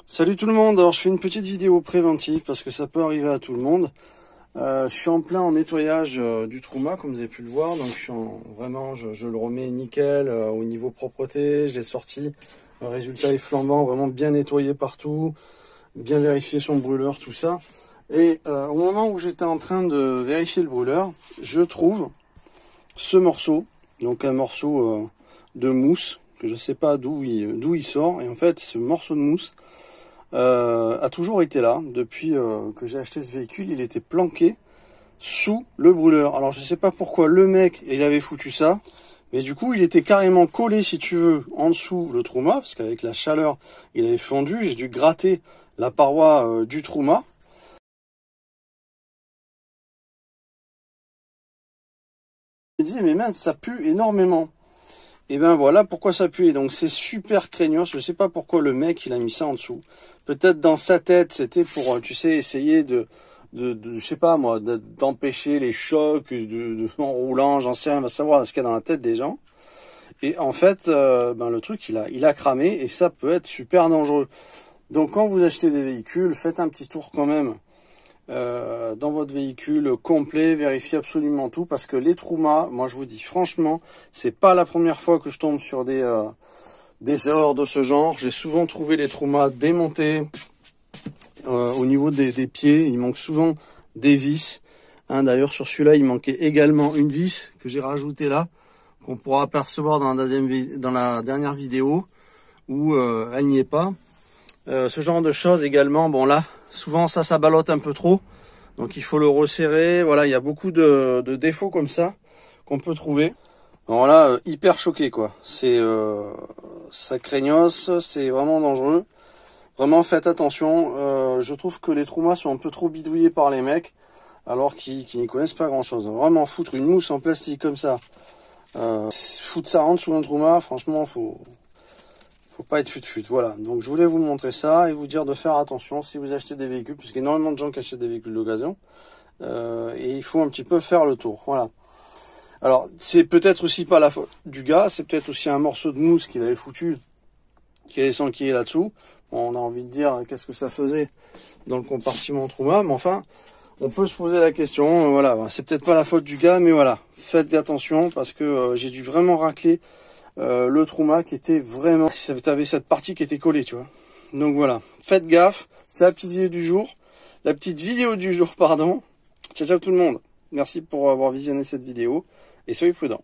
Salut tout le monde, alors je fais une petite vidéo préventive parce que ça peut arriver à tout le monde. Je suis en plein en nettoyage du Truma comme vous avez pu le voir, donc je le remets nickel au niveau propreté, je l'ai sorti, le résultat est flambant, vraiment bien nettoyé partout, bien vérifié son brûleur, tout ça. Et au moment où j'étais en train de vérifier le brûleur, je trouve ce morceau, donc un morceau de mousse, que je sais pas d'où il sort, et en fait ce morceau de mousse a toujours été là. Depuis que j'ai acheté ce véhicule, il était planqué sous le brûleur. Alors je sais pas pourquoi le mec il avait foutu ça, mais du coup il était carrément collé, si tu veux, en dessous le Truma, parce qu'avec la chaleur il avait fondu. J'ai dû gratter la paroi du Truma. Je me disais mais mince, ça pue énormément. Et ben voilà pourquoi ça pue. Et donc c'est super craignos. Je sais pas pourquoi le mec il a mis ça en dessous. Peut-être dans sa tête c'était pour, tu sais, essayer je sais pas moi, d'empêcher les chocs en roulant. J'en sais rien, on va savoir ce qu'il y a dans la tête des gens. Et en fait, le truc il a cramé et ça peut être super dangereux. Donc quand vous achetez des véhicules, faites un petit tour quand même dans votre véhicule complet, vérifiez absolument tout, parce que les Truma, moi je vous dis franchement, c'est pas la première fois que je tombe sur des erreurs de ce genre. J'ai souvent trouvé les Truma démontés au niveau des pieds. Il manque souvent des vis. D'ailleurs sur celui-là il manquait également une vis que j'ai rajoutée là, qu'on pourra apercevoir dans la dernière vidéo où elle n'y est pas. Ce genre de choses également, bon là souvent ça ballotte un peu trop, donc il faut le resserrer. Voilà, il y a beaucoup de défauts comme ça qu'on peut trouver. Alors là, hyper choqué quoi, c'est ça craignos, c'est vraiment dangereux. Vraiment faites attention. Je trouve que les Truma sont un peu trop bidouillés par les mecs, alors qu'ils n'y connaissent pas grand chose. Vraiment foutre une mousse en plastique comme ça, foutre ça en dessous d'un Truma, franchement faut pas être fut-fut. Voilà, donc je voulais vous montrer ça et vous dire de faire attention si vous achetez des véhicules, puisqu'il y a énormément de gens qui achètent des véhicules d'occasion, et il faut un petit peu faire le tour. Voilà. Alors c'est peut-être aussi pas la faute du gars, c'est peut-être aussi un morceau de mousse qu'il avait foutu, qui est s'enquiller là-dessous. Bon, on a envie de dire qu'est-ce que ça faisait dans le compartiment Truma, mais enfin on peut se poser la question. Voilà, c'est peut-être pas la faute du gars, mais voilà, faites attention parce que j'ai dû vraiment racler le Truma qui était vraiment, t'avais cette partie qui était collée, tu vois. Donc voilà, faites gaffe. C'est la petite vidéo du jour, pardon. Ciao ciao tout le monde. Merci pour avoir visionné cette vidéo et soyez prudents.